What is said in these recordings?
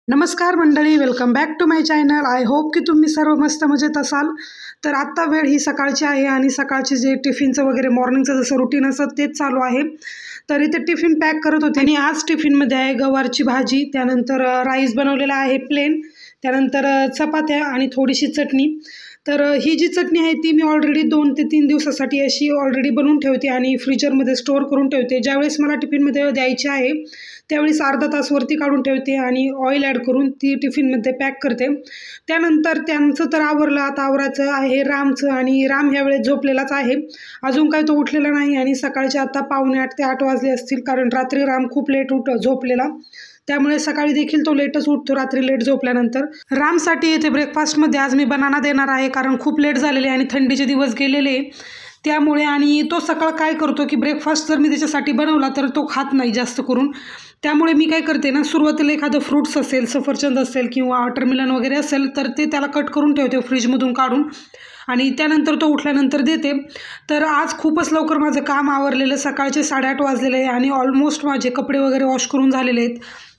नमस्कार मंडळी, welcome back to my channel. I hope की तुम्ही सर्व मस्त मजेत असाल. तर आत्ता वेळ ही सकाळची आहे आणि सकाळचे जे टिफिनचं वगैरे मॉर्निंगचं जसं रुटीन असतं तेच चालू आहे. तर इथे टिफिन पॅक करत होते आणि आज टिफिनमध्ये आहे गवारची भाजी, त्यानंतर राईस बनवलेला आहे प्लेन, त्यानंतर चपात्या आणि थोडीशी चटणी. तर ही जी चटणी आहे ती मी ऑलरेडी 2 ते 3 दिवसासाठी अशी ऑलरेडी बनवून ठेवते आणि फ्रीजरमध्ये स्टोअर करून ठेवते. ज्यावेळेस मला टिफिनमध्ये द्यायची आहे त्यावेळेस अर्धा तास वरती काढून ठेवते आणि ऑइल ॲड करून ती टिफिनमध्ये पॅक करते. त्यानंतर त्यांचं तर आवरलं, आता आवरायचं आहे रामचं. आणि राम ह्यावेळेस झोपलेलाच आहे, अजून काही तो उठलेला नाही आणि सकाळचे आता 7:45 ते 8 वाजले असतील, कारण रात्री राम खूप लेट झोपलेला, त्यामुळे सकाळी देखील तो लेटच उठतो रात्री लेट झोपल्यानंतर. रामसाठी येथे ब्रेकफास्टमध्ये आज मी बनाना देणार आहे, कारण खूप लेट झालेले आणि थंडीचे दिवस गेलेले त्यामुळे. आणि तो सकाळ काय करतो की ब्रेकफास्ट जर मी त्याच्यासाठी बनवला तर तो खात नाही जास्त करून, त्यामुळे मी काय करते ना, सुरुवातीला एखादं फ्रूट्स असेल, सफरचंद असेल किंवा वॉटरमेलन वगैरे असेल तर ते त्याला कट करून ठेवते फ्रीजमधून काढून आणि त्यानंतर तो उठल्यानंतर देते. तर आज खूपच लवकर माझं काम आवरलेलं, सकाळचे 8:30 वाजलेले आहे आणि ऑलमोस्ट माझे कपडे वगैरे वॉश करून झालेले आहेत.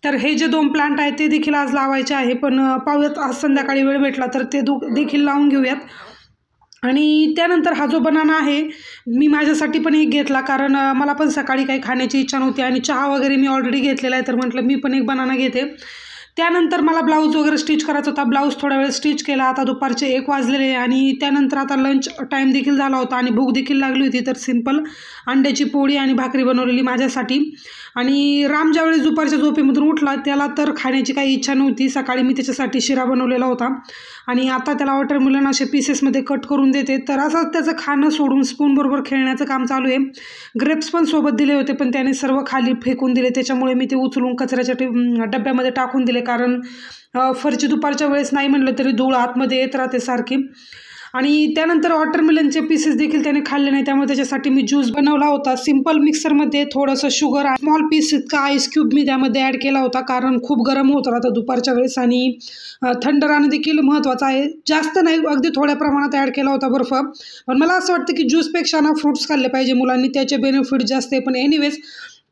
तर हे जे 2 प्लांट आहेत ते देखील आज लावायचे आहे, पण पाहूयात आज संध्याकाळी वेळ भेटला तर ते देखील लावून घेऊयात. आणि त्यानंतर हा जो बनाना आहे मी माझ्यासाठी पण एक घेतला, कारण मला पण सकाळी काही खाण्याची इच्छा नव्हती आणि चहा वगैरे मी ऑलरेडी घेतलेला आहे, तर म्हटलं मी पण एक बनाना घेते. त्यानंतर मला ब्लाऊज वगैरे स्टिच करायचा होता, ब्लाऊज थोडा वेळ स्टिच केला. आता दुपारचे 1 वाजलेले आणि त्यानंतर आता लंच टाईम देखील झाला होता आणि भूक देखील लागली होती, तर सिंपल अंड्याची पोळी आणि भाकरी बनवलेली माझ्यासाठी. आणि राम ज्यावेळेस दुपारच्या झोपेमधून उठला त्याला तर खाण्याची काही इच्छा नव्हती, सकाळी मी त्याच्यासाठी शिरा बनवलेला होता आणि आता त्याला वॉटरमेलन असे पीसेसमध्ये कट करून देते. तर असंच त्याचं खाणं सोडून स्पूनबरोबर खेळण्याचं काम चालू आहे. ग्रेप्स पण सोबत दिले होते पण त्याने सर्व खाली फेकून दिले, त्याच्यामुळे मी ते उचलून कचऱ्याच्या डब्यामध्ये टाकून दिले, कारण फरची दुपारच्या वेळेस नाही म्हणलं तरी धूळ आतमध्ये येत राहते सारखी. आणि त्यानंतर वॉटरमेलनचे पीसेस देखील त्याने खाल्ले नाही, त्यामुळे त्याच्यासाठी मी ज्यूस बनवला होता. सिंपल मिक्सरमध्ये थोडंसं शुगर, स्मॉल पीस इतका आईस क्यूब मी त्यामध्ये ॲड केला होता, कारण खूप गरम होत राहतं दुपारच्या वेळेस आणि थंड राहणं देखील महत्त्वाचं आहे. जास्त नाही, अगदी थोड्या प्रमाणात ॲड केला होता बर्फ. पण मला असं वाटतं की ज्यूसपेक्षा ना फ्रूट्स खाल्ले पाहिजे मुलांनी, त्याचे बेनिफिट जास्त आहे. पण एनिवेज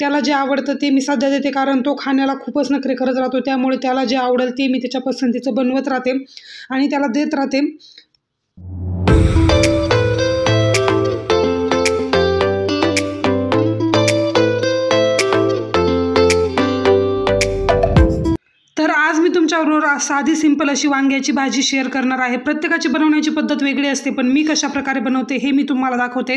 त्याला जे आवडतं ते मी सध्या देते, कारण तो खाण्याला खूपच नखरे करत राहतो, त्यामुळे त्याला जे आवडेल ते मी त्याच्या पसंतीचं बनवत राहते आणि त्याला देत राहते. तर आज मी तुमच्याबरोबर साधी सिंपल अशी वांग्याची भाजी शेअर करणार आहे. प्रत्येकाची बनवण्याची पद्धत वेगळी असते, पण मी कशा प्रकारे बनवते हे मी तुम्हाला दाखवते.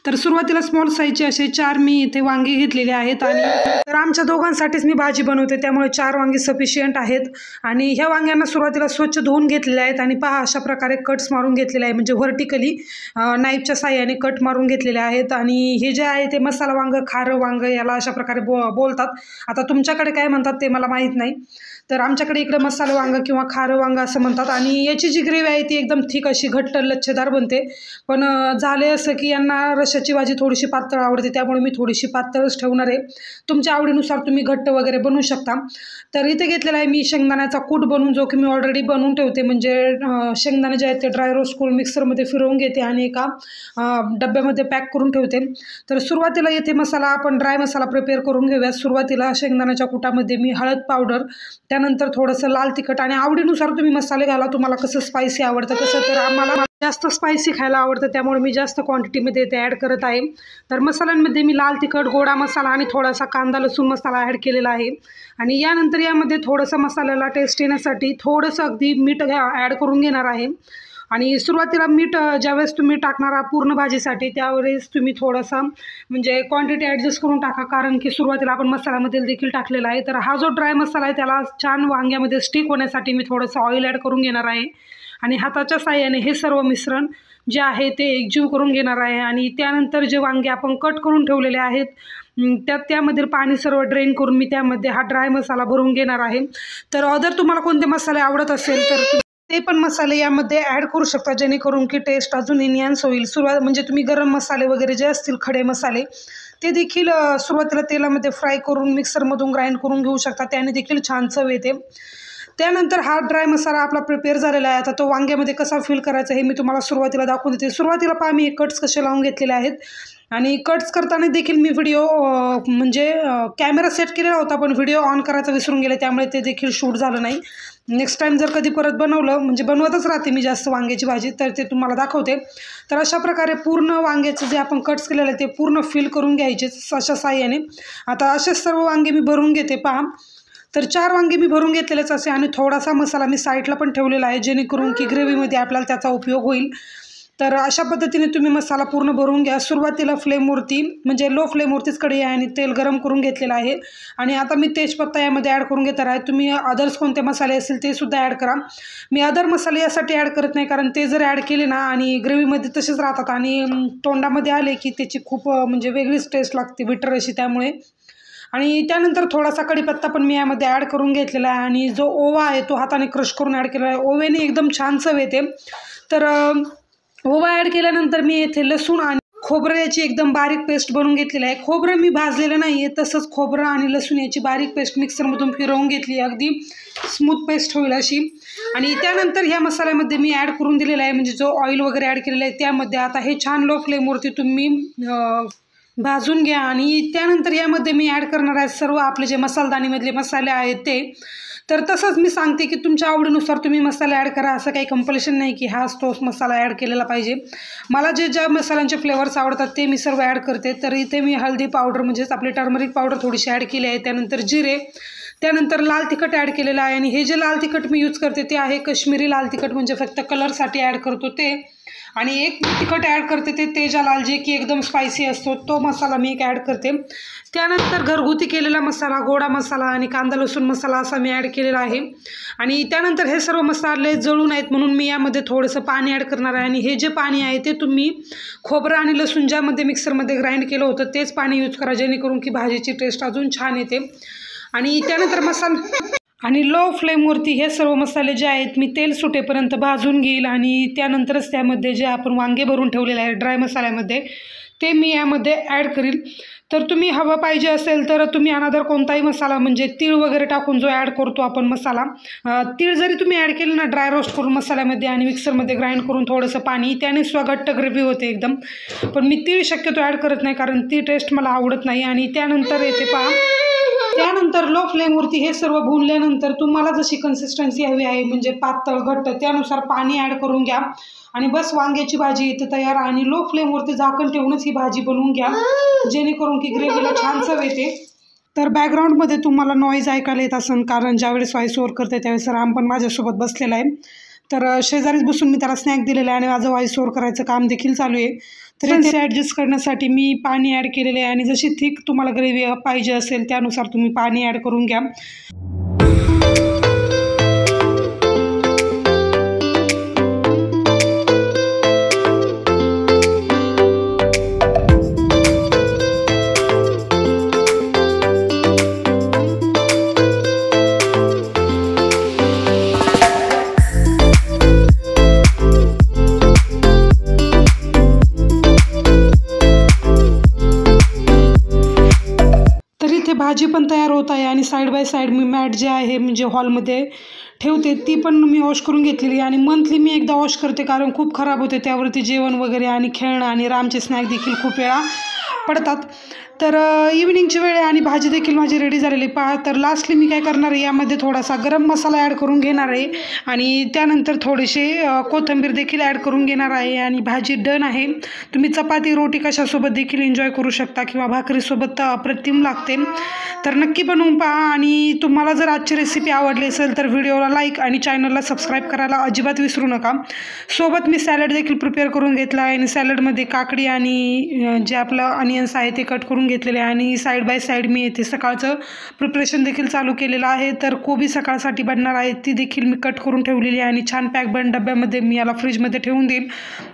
तर सुरुवातीला स्मॉल साईजचे असे 4 मी इथे वांगी घेतलेले आहेत आणि तर आमच्या दोघांसाठीच मी भाजी बनवते, त्यामुळे 4 वांगी सफिशियंट आहेत. आणि ह्या वांग्यांना सुरुवातीला स्वच्छ धुवून घेतलेले आहेत आणि पहा अशा प्रकारे कट्स मारून घेतलेले आहे, म्हणजे व्हर्टिकली नाईफच्या साह्याने कट मारून घेतलेले आहेत. आणि हे जे आहे ते मसाला वांग, खारं वांग याला अशा प्रकारे बोलतात. आता तुमच्याकडे काय म्हणतात ते मला माहीत नाही, तर आमच्याकडे इकडे मसाला वांग किंवा खारं वांग असं म्हणतात. आणि याची जी ग्रेव्ही आहे ती एकदम थिक अशी घट्ट लच्छेदार बनते. पण झाले असं की यांना रश्श्याची भाजी थोडीशी पातळ आवडते, त्यामुळे मी थोडीशी पातळच ठेवणार आहे. तुमच्या आवडीनुसार तुम्ही घट्ट वगैरे बनवू शकता. तर इथे घेतलेला आहे मी शेंगदाण्याचा कूट बनवून, जो की मी ऑलरेडी बनवून ठेवते, म्हणजे शेंगदाणे जे आहेत ते ड्राय रोस्ट करून मिक्सरमध्ये फिरवून घेते आणि एका डब्यामध्ये पॅक करून ठेवते. तर सुरुवातीला येथे मसाला आपण ड्राय मसाला प्रिपेअर करून घेऊयात. सुरुवातीला शेंगदाण्याच्या कुटामध्ये मी हळद पावडर, त्यानंतर थोडंसं लाल तिखट आणि आवडीनुसार तुम्ही मसाले घाला, तुम्हाला कसं स्पायसी आवडतं कसं. तर आम्हाला जास्त स्पायसी खायला आवडतं, त्यामुळे मी जास्त क्वांटिटीमध्ये ते ॲड करत आहे. तर मसाल्यांमध्ये मी लाल तिखट, गोडा मसाला आणि थोडासा कांदा लसूण मसाला ॲड केलेला आहे. आणि यानंतर यामध्ये थोडंसं मसाल्याला टेस्ट येण्यासाठी थोडंसं अगदी मीठ ॲड करून घेणार आहे. आणि सुरुवातीला मीठ ज्यावेळेस तुम्ही टाकणार पूर्ण भाजीसाठी त्यावेळेस तुम्ही थोडासा म्हणजे क्वांटिटी ॲडजस्ट करून टाका, कारण की सुरुवातीला आपण मसाल्यामध्ये देखील टाकलेला आहे. तर हा जो ड्राय मसाला आहे त्याला छान वांग्यामध्ये स्टिक होण्यासाठी मी थोडंसं ऑइल ॲड करून घेणार आहे आणि हाताच्या साहाय्याने हे सर्व मिश्रण जे आहे ते एकजीव करून घेणार आहे. आणि त्यानंतर जे वांगे आपण कट करून ठेवलेले आहेत त्यामध्ये पाणी सर्व ड्रेन करून मी त्यामध्ये हा ड्राय मसाला भरून घेणार आहे. तर अदर तुम्हाला कोणते मसाले आवडत असेल तर ते पण मसाले यामध्ये ॲड करू शकता, जेणेकरून की टेस्ट अजून एनहान्स होईल. म्हणजे तुम्ही गरम मसाले वगैरे जे असतील खडे मसाले ते देखील सुरुवातीला तेलामध्ये फ्राय करून मिक्सरमधून ग्राइंड करून घेऊ शकता, त्याने देखील छान चव येते. त्यानंतर हा ड्राय मसाला आपला प्रिपेअर झालेला आहे. आता तो वांग्यामध्ये कसा फिल करायचा हे मी तुम्हाला सुरुवातीला दाखवून देते. सुरुवातीला पहा मी कट्स कसे लावून घेतलेले आहेत आणि कट्स करताना देखील मी व्हिडिओ म्हणजे कॅमेरा सेट केलेला होता पण व्हिडिओ ऑन करायचा विसरून गेले, त्यामुळे ते देखील शूट झालं नाही. नेक्स्ट टाईम जर कधी परत बनवलं, म्हणजे बनवतच राहते मी जास्त वांग्याची भाजी, तर ते तुम्हाला दाखवते. तर अशा प्रकारे पूर्ण वांग्याचं जे आपण कट्स केलेलं आहे ते पूर्ण फिल करून घ्यायचे अशा साह्याने. आता असेच सर्व वांगे मी भरून घेते पहा. तर 4 वांगे मी भरून घेतलेलेच असे आणि थोडासा मसाला मी साईडला पण ठेवलेला आहे, जेणेकरून की ग्रेव्हीमध्ये आपल्याला त्याचा उपयोग होईल. तर अशा पद्धतीने तुम्ही मसाला पूर्ण भरून घ्या. सुरुवातीला फ्लेमवरती म्हणजे लो फ्लेमवरतीच कढई आहे आणि तेल गरम करून घेतलेलं आहे आणि आता मी तेजपत्ता यामध्ये ॲड करून घेणार आहे. तुम्ही अदर्स कोणते मसाले असतील ते सुद्धा ॲड करा. मी अदर मसाले यासाठी ॲड करत नाही, कारण ते जर ॲड केले ना आणि ग्रेव्हीमध्ये तसेच राहतात आणि तोंडामध्ये आले की त्याची खूप म्हणजे वेगळीच टेस्ट लागते बिटर अशी, त्यामुळे. आणि त्यानंतर थोडासा कढीपत्ता पण मी यामध्ये ॲड करून घेतलेला आहे आणि जो ओवा आहे तो हाताने क्रश करून ॲड केलेला आहे. ओव्याने एकदम छान चव येते. तर ओवा ॲड केल्यानंतर मी येथे लसूण आणि खोबरं याची एकदम बारीक पेस्ट बनवून घेतलेली आहे. खोबरं मी भाजलेलं नाही आहे, तसंच खोबरं आणि लसूण याची बारीक पेस्ट मिक्सरमधून फिरवून घेतली, अगदी स्मूथ पेस्ट होईल अशी. आणि त्यानंतर ह्या मसाल्यामध्ये मी ॲड करून दिलेला आहे, म्हणजे जो ऑइल वगैरे ॲड केलेला आहे त्यामध्ये. आता हे छान लो फ्लेमवरती तुम्ही भाजून घ्या आणि त्यानंतर यामध्ये मी ॲड करणार आहे सर्व आपले जे मसालदानीमधले मसाले आहेत ते. तर तसंच मी सांगते की तुमच्या आवडीनुसार तुम्ही मसाले ॲड करा, असं काही कंपल्शन नाही की हाच तोच मसाला ॲड केलेला पाहिजे. मला ज्या मसाल्यांचे फ्लेवर्स आवडतात ते मी सर्व ॲड करते. तर इथे मी हळदी पावडर म्हणजेच आपली टर्मरिक पावडर थोडीशी ॲड केली आहे, त्यानंतर जिरे, त्यानंतर लाल तिखट ॲड केलेलं आहे. आणि हे जे लाल तिखट मी यूज करते ते आहे कश्मीरी लाल तिखट, म्हणजे फक्त कलरसाठी ॲड करतो ते. आणि एक तिखट ॲड करते ते तेजा लाल, जे की एकदम स्पायसी असतो, तो मसाला मी एक ॲड करते. त्यानंतर घरगुती केलेला मसाला, गोडा मसाला आणि कांदा लसूण मसाला असा मी ॲड केलेला आहे. आणि त्यानंतर हे सर्व मसाले जळून आहेत म्हणून मी यामध्ये थोडंसं पाणी ॲड करणार आहे. आणि हे जे पाणी आहे ते तुम्ही खोबरं आणि लसूण ज्यामध्ये मिक्सरमध्ये ग्राइंड केलं होतं तेच पाणी यूज करा, जेणेकरून की भाजीची टेस्ट अजून छान येते. आणि त्यानंतर आणि लो फ्लेमवरती हे सर्व मसाले जे आहेत मी तेल सुटेपर्यंत भाजून घेईल आणि त्यानंतरच त्यामध्ये जे आपण वांगे भरून ठेवलेले आहे ड्राय मसाल्यामध्ये ते मी यामध्ये ॲड करील. तर तुम्ही हवं पाहिजे असेल तर तुम्ही अनादर कोणताही मसाला म्हणजे तीळ वगैरे टाकून जो ॲड करतो आपण मसाला, तीळ जरी तुम्ही ॲड केलं ना ड्राय रोस्ट करून मसाल्यामध्ये आणि मिक्सरमध्ये ग्राइंड करून थोडंसं पाणी, त्याने स्वघट्ट ग्रेव्ही होते एकदम. पण मी तीळ शक्यतो ॲड करत नाही, कारण ती टेस्ट मला आवडत नाही. आणि त्यानंतर येते पहा, त्यानंतर लो फ्लेमवरती हे सर्व भुनल्यानंतर तुम्हाला जशी कन्सिस्टन्सी हवी आहे म्हणजे पातळ घट्ट त्यानुसार पाणी ॲड करून घ्या आणि बस वांग्याची भाजी इथे तयार. आणि लो फ्लेमवरती झाकण ठेवूनच ही भाजी बनवून घ्या, जेणेकरून की ग्रेव्हीला छान चव येते. तर बॅकग्राऊंडमध्ये तुम्हाला नॉईज ऐकायला येत असेल, कारण ज्यावेळेस व्हॉइस ओव्हर करते त्यावेळेस राम पण माझ्यासोबत बसलेला आहे. तर शेजारीच बसून मी त्याला स्नॅक दिलेला आहे आणि माझं व्हॉइस ओव्हर करायचं काम देखील चालू आहे. तर ते ॲडजस्ट करण्यासाठी मी पाणी ॲड केलेले आहे आणि जशी थिक तुम्हाला ग्रेव्ही पाहिजे असेल त्यानुसार तुम्ही पाणी ॲड करून घ्या. भाजी पण तयार होत आहे आणि साईड बाय साईड मी मॅट जे आहे म्हणजे हॉलमध्ये ठेवते ती पण मी वॉश करून घेतलेली आणि मंथली मी एकदा वॉश करते, कारण खूप खराब होते त्यावरती जेवण वगैरे आणि खेळणं आणि रामचे स्नॅक देखील खूप वेळा पडतात. तर इव्हिनिंगची वेळ आणि भाजी देखील माझी रेडी झालेली पहा. तर लास्टली मी काय करणार आहे, यामध्ये थोडासा गरम मसाला ॲड करून घेणार आहे आणि त्यानंतर थोडीशी कोथिंबीर देखील ॲड करून घेणार आहे आणि भाजी डन आहे. तुम्ही चपाती रोटी कशासोबत देखील एन्जॉय करू शकता किंवा भाकरीसोबत अप्रतिम लागते. तर नक्की बनवून पहा आणि तुम्हाला जर आजची रेसिपी आवडली असेल तर व्हिडिओला लाईक आणि चॅनलला सबस्क्राईब करायला अजिबात विसरू नका. सोबत मी सॅलड देखील प्रिपेअर करून घेतला आहे आणि सॅलडमध्ये काकडी आणि जे आपलं अनियन्स आहे ते कट करून घेतलेले आहे आणि साईड बाय साईड मी येथे सकाळचं प्रिपरेशन देखील चालू केलेलं आहे. तर कोबी सकाळसाठी बनणार आहे ती देखील मी कट करून ठेवलेली आहे आणि छान पॅक बन डब्यामध्ये मी याला फ्रीजमध्ये ठेवून देईन.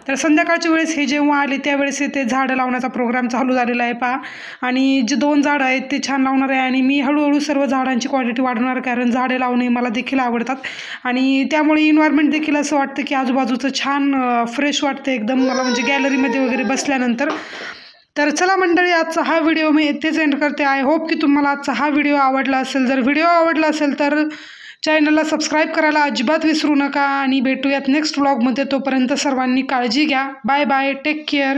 तर संध्याकाळच्या वेळेस हे जेव्हा आले त्यावेळेस ते झाडं लावण्याचा प्रोग्राम चालू झालेला आहे पहा. आणि जे 2 झाडं आहेत ते छान लावणार आहे आणि मी हळूहळू सर्व झाडांची क्वांटिटी वाढवणार, कारण झाडे लावणे मला देखील आवडतात आणि त्यामुळे इन्व्हायरमेंट देखील असं वाटतं की आजूबाजूचं छान फ्रेश वाटतं एकदम मला, म्हणजे गॅलरीमध्ये वगैरे बसल्यानंतर. तर चला मंडळी, आजचा हा व्हिडिओ मी इथेच एंड करते. आय होप की तुम्हाला आजचा हा व्हिडिओ आवडला असेल. जर व्हिडिओ आवडला असेल तर चॅनलला सबस्क्राईब करायला अजिबात विसरू नका आणि भेटूयात नेक्स्ट व्लॉगमध्ये. तोपर्यंत सर्वांनी काळजी घ्या. Bye bye. Take care.